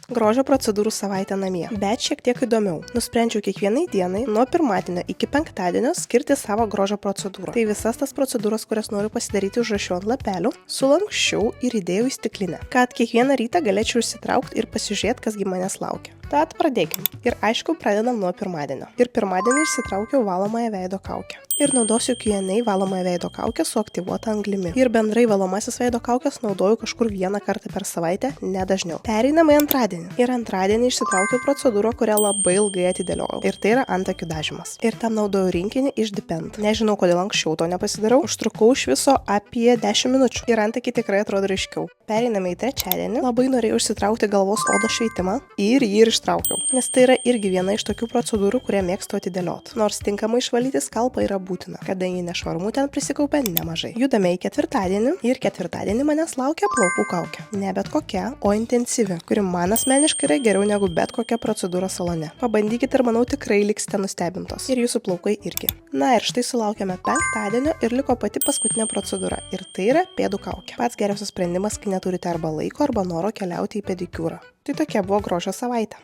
Grožio procedūrų savaitę namie. Bet šiek tiek įdomiau. Nusprendžiau kiekvienai dienai nuo pirmadienio iki penktadienio skirti savo grožio procedūrą. Tai visas tas procedūras, kurias noriu pasidaryti, užrašiau ant lapelių, sulanksčiau ir įdėjau į stiklinę, kad kiekvieną rytą galėčiau išsitraukti ir pasižiūrėti, kasgi manęs laukia. Tad pradėkim. Ir aišku, pradedam nuo pirmadienio. Ir pirmadienį išsitraukiau valomąją veido kaukę. Ir naudosiu Q&A valomąją veido kaukę su aktyvuota anglimi. Ir bendrai valomasis veido kaukės naudoju kažkur vieną kartą per savaitę, ne dažniau. Pereinam į antradienį. Ir antradienį išsitraukiau procedūrą, kurią labai ilgai atidėliojau. Ir tai yra antakių dažymas. Ir tam naudoju rinkinį iš Depend. Nežinau, kodėl anksčiau to nepasidarau. Užtrukau iš viso apie 10 minučių. Ir antakiai tikrai atrodo ryškiau. Pereiname į trečiadienį. Labai norėjau išsitraukti galvos odos šveitimą. Ir jį ir ištraukiau. Nes tai yra irgi viena iš tokių procedūrų, kurią mėgstu atidėlioti. Nors tinkamai išvalyti skalpą yra būtina, kadangi nešvarumų ten prisikaupia nemažai. Judame į ketvirtadienį. Ir ketvirtadienį manęs laukia plaukų kaukė. Ne bet kokia, o intensyvi, kuri man asmeniškai yra geriau negu bet kokia procedūra salone. Pabandykite ir manau tikrai liksite nustebintos. Ir jūsų plaukai irgi. Na ir štai sulaukėme penktadienio ir liko pati paskutinė procedūra. Ir tai yra pėdų kaukė. Pats geriausias sprendimas, kai neturite arba laiko, arba noro keliauti į pedikiūrą. Tai tokia buvo grožio savaitė.